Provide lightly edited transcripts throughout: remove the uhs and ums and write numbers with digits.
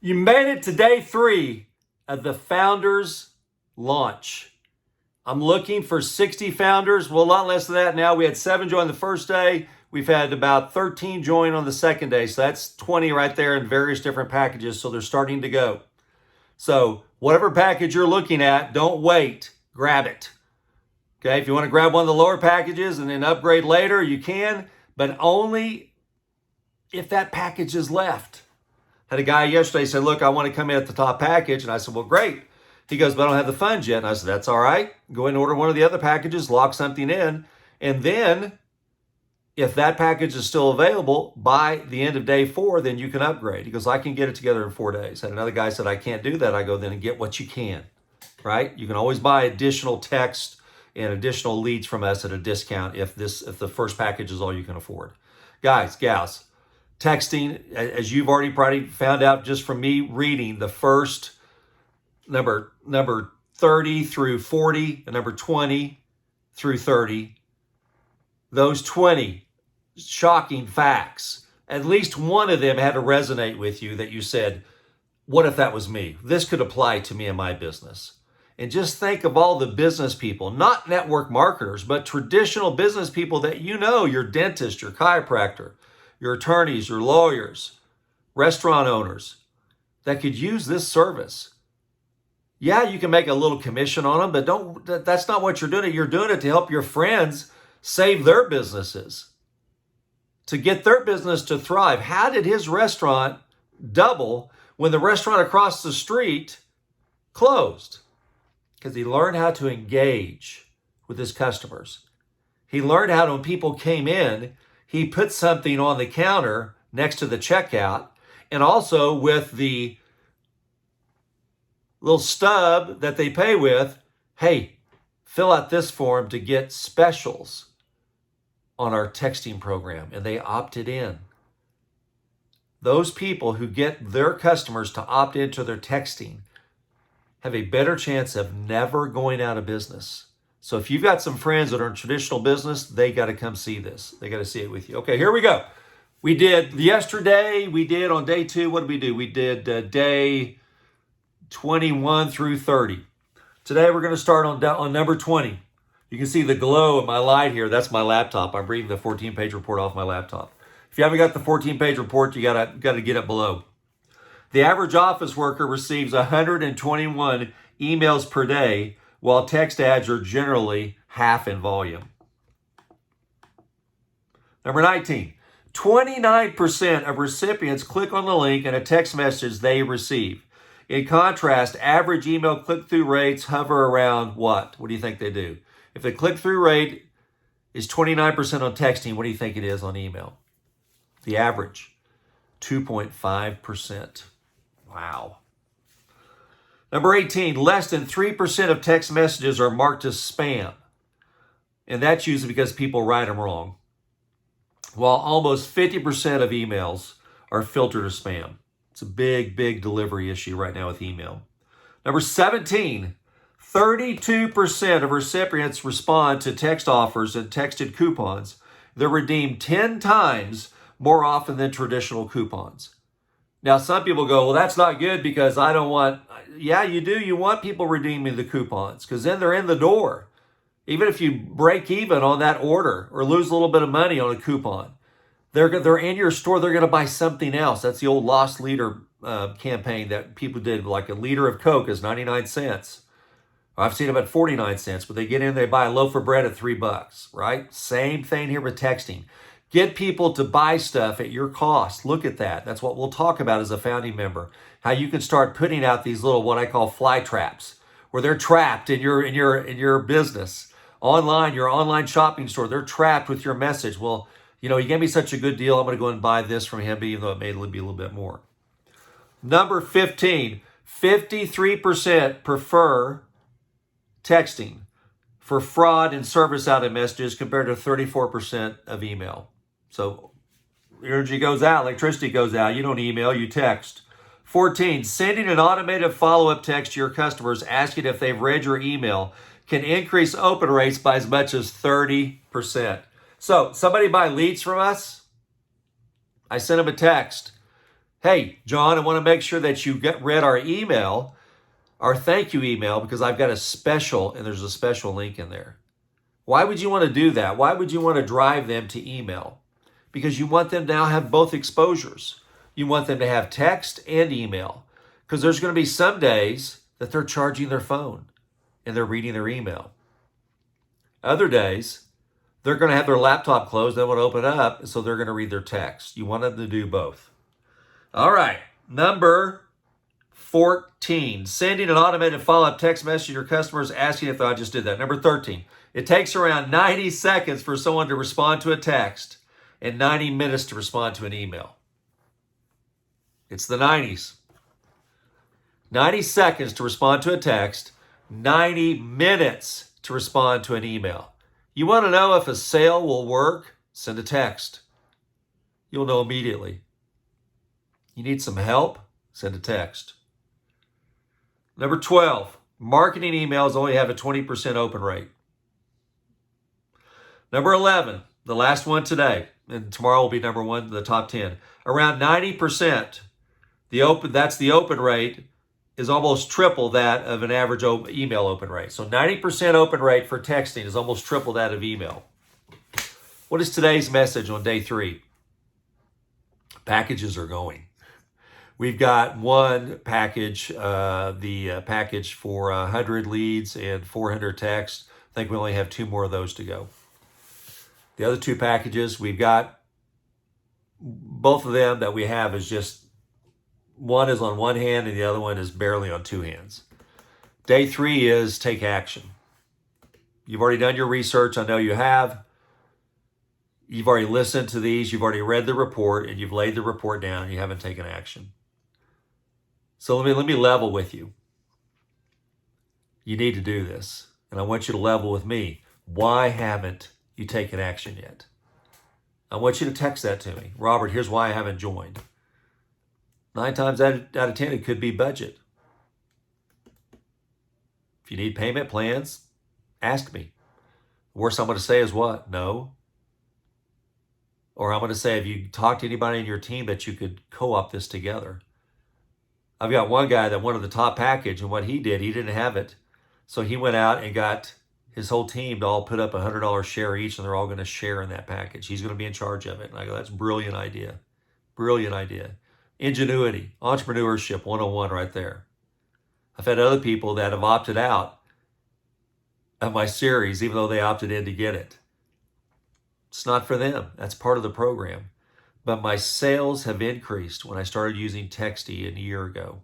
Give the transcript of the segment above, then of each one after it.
You made it to day 3 of the Founders launch. I'm looking for 60 founders. Well, a lot less than that now. We had 7 join the first day. We've had about 13 join on the second day. So that's 20 right there in various different packages. So they're starting to go. So whatever package you're looking at, don't wait. Grab it. Okay, if you want to grab one of the lower packages and then upgrade later, you can, but only if that package is left. Had a guy yesterday say, look, I want to come in at the top package. And I said, well, great. He goes, but I don't have the funds yet. And I said, that's all right. Go ahead and order one of the other packages, lock something in. And then if that package is still available by the end of day 4, then you can upgrade. He goes, I can get it together in 4 days. And another guy said, I can't do that. I go, then get what you can, right? You can always buy additional text and additional leads from us at a discount if the first package is all you can afford. Guys, gals, texting, as you've already probably found out just from me reading the first number 30 through 40 and number 20 through 30, those 20 shocking facts, at least one of them had to resonate with you that you said, what if that was me? This could apply to me in my business. And just think of all the business people, not network marketers, but traditional business people that you know, your dentist, your chiropractor, your attorneys, your lawyers, restaurant owners that could use this service. Yeah, you can make a little commission on them, but that's not what you're doing. You're doing it to help your friends save their businesses, to get their business to thrive. How did his restaurant double when the restaurant across the street closed? Because he learned how to engage with his customers. He learned how to, when people came in, he put something on the counter next to the checkout, and also with the little stub that they pay with, hey, fill out this form to get specials on our texting program. And they opted in. Those people who get their customers to opt into their texting have a better chance of never going out of business. So if you've got some friends that are in traditional business, they got to come see this. They got to see it with you. Okay, here we go. We did yesterday, we did on day 2, what did we do? We did day 21 through 30. Today we're going to start on number 20. You can see the glow of my light here. That's my laptop. I'm reading the 14-page report off my laptop. If you haven't got the 14-page report, you got to get it below. The average office worker receives 121 emails per day, while text ads are generally half in volume. Number 19, 29% of recipients click on the link in a text message they receive. In contrast, average email click-through rates hover around what? What do you think they do? If the click-through rate is 29% on texting, what do you think it is on email? The average, 2.5%. Wow. Number 18, less than 3% of text messages are marked as spam. And that's usually because people write them wrong. While almost 50% of emails are filtered as spam. It's a big, big delivery issue right now with email. Number 17, 32% of recipients respond to text offers and texted coupons. They're redeemed 10 times more often than traditional coupons. Now, some people go, well, that's not good because I don't want, yeah, you do. You want people redeeming the coupons because then they're in the door. Even if you break even on that order or lose a little bit of money on a coupon, they're in your store. They're going to buy something else. That's the old lost leader campaign that people did. Like a liter of Coke is 99 cents. I've seen them at 49 cents, but they get in, they buy a loaf of bread at $3, right? Same thing here with texting. Get people to buy stuff at your cost. Look at that. That's what we'll talk about as a founding member. How you can start putting out these little, what I call fly traps, where they're trapped in your business. Online, your online shopping store, they're trapped with your message. Well, you gave me such a good deal. I'm going to go and buy this from him, even though it may be a little bit more. Number 15, 53% prefer texting for fraud and service out of messages compared to 34% of email. So energy goes out, electricity goes out. You don't email, you text. 14, sending an automated follow-up text to your customers asking if they've read your email can increase open rates by as much as 30%. So somebody buy leads from us. I sent them a text. Hey, John, I want to make sure that you read our email, our thank you email, because I've got a special, and there's a special link in there. Why would you want to do that? Why would you want to drive them to email? Because you want them to now have both exposures. You want them to have text and email. Because there's going to be some days that they're charging their phone and they're reading their email. Other days, they're going to have their laptop closed, they want to open up, so they're going to read their text. You want them to do both. All right, number 14, sending an automated follow-up text message to your customers asking if I just did that. Number 13, it takes around 90 seconds for someone to respond to a text and 90 minutes to respond to an email. It's the 90s. 90 seconds to respond to a text, 90 minutes to respond to an email. You want to know if a sale will work? Send a text. You'll know immediately. You need some help? Send a text. Number 12, marketing emails only have a 20% open rate. Number 11, the last one today, and tomorrow will be number 1, the top 10. Around 90%, that's the open rate, is almost triple that of an average email open rate. So 90% open rate for texting is almost triple that of email. What is today's message on day 3? Packages are going. We've got one package, the package for 100 leads and 400 texts. I think we only have 2 more of those to go. The other 2 packages, we've got both of them that we have is just, one is on one hand and the other one is barely on 2 hands. Day 3 is take action. You've already done your research. I know you have. You've already listened to these. You've already read the report and you've laid the report down. And you haven't taken action. So let me level with you. You need to do this. And I want you to level with me. Why haven't you taken action yet? I want you to text that to me. Robert, here's why I haven't joined. 9 times out of 10, it could be budget. If you need payment plans, ask me. The worst I'm going to say is what? No. Or I'm going to say, have you talked to anybody in your team that you could co-op this together? I've got one guy that wanted the top package, and what he did, he didn't have it. So he went out and got his whole team to all put up $100 share each, and they're all going to share in that package. He's going to be in charge of it. And I go, that's a brilliant idea. Brilliant idea. Ingenuity, entrepreneurship 101 right there. I've had other people that have opted out of my series, even though they opted in to get it. It's not for them. That's part of the program. But my sales have increased when I started using Texty a year ago.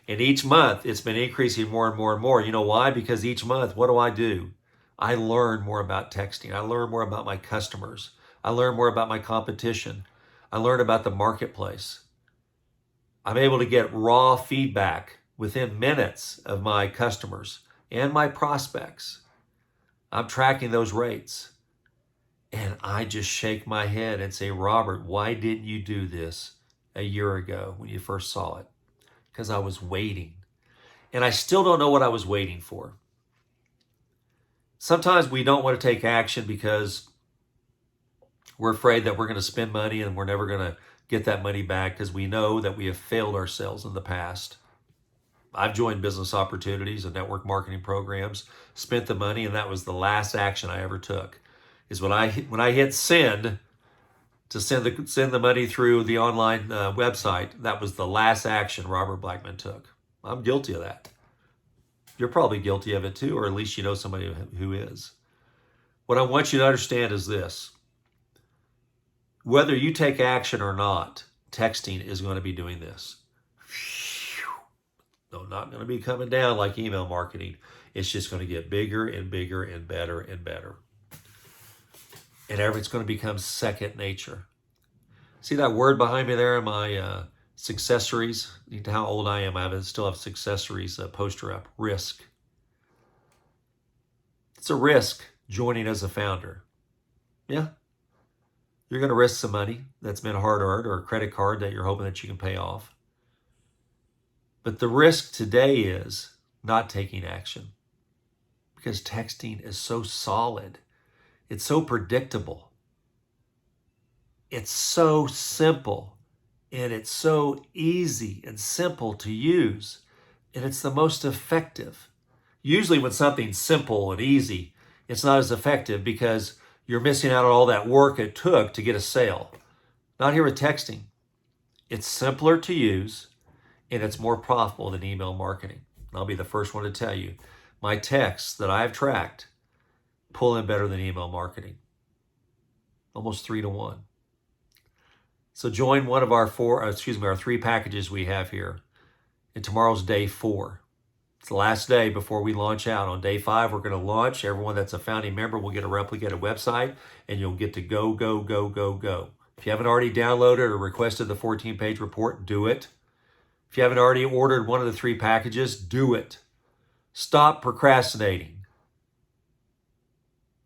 And each month, it's been increasing more and more and more. You know why? Because each month, what do? I learn more about texting. I learn more about my customers. I learn more about my competition. I learn about the marketplace. I'm able to get raw feedback within minutes of my customers and my prospects. I'm tracking those rates. And I just shake my head and say, Robert, why didn't you do this a year ago when you first saw it? Because I was waiting. And I still don't know what I was waiting for. Sometimes we don't want to take action because we're afraid that we're going to spend money and we're never going to get that money back because we know that we have failed ourselves in the past. I've joined business opportunities and network marketing programs, spent the money, and that was the last action I ever took. Is when I hit send to send the money through the online website, that was the last action Robert Blackman took. I'm guilty of that. You're probably guilty of it too, or at least you know somebody who is. What I want you to understand is this. Whether you take action or not, texting is going to be doing this. No, not going to be coming down like email marketing. It's just going to get bigger and bigger and better and better. And it's going to become second nature. See that word behind me there in my successories? How old I am, I still have successories poster up. Risk. It's a risk joining as a founder. Yeah. You're going to risk some money that's been hard-earned or a credit card that you're hoping that you can pay off. But the risk today is not taking action because texting is so solid. It's so predictable. It's so simple. And it's so easy and simple to use. And it's the most effective. Usually when something's simple and easy, it's not as effective because you're missing out on all that work it took to get a sale. Not here with texting. It's simpler to use and it's more profitable than email marketing. And I'll be the first one to tell you, my texts that I have tracked pull in better than email marketing. Almost 3-to-1. So join one of our our 3 packages we have here. And tomorrow's day 4. It's the last day before we launch out. On day 5, we're going to launch. Everyone that's a founding member will get a replicated website, and you'll get to go, go, go, go, go. If you haven't already downloaded or requested the 14-page report, do it. If you haven't already ordered one of the 3 packages, do it. Stop procrastinating.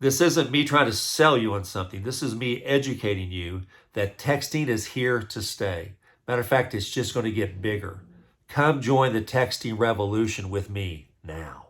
This isn't me trying to sell you on something. This is me educating you that texting is here to stay. Matter of fact, it's just going to get bigger. Come join the texting revolution with me now.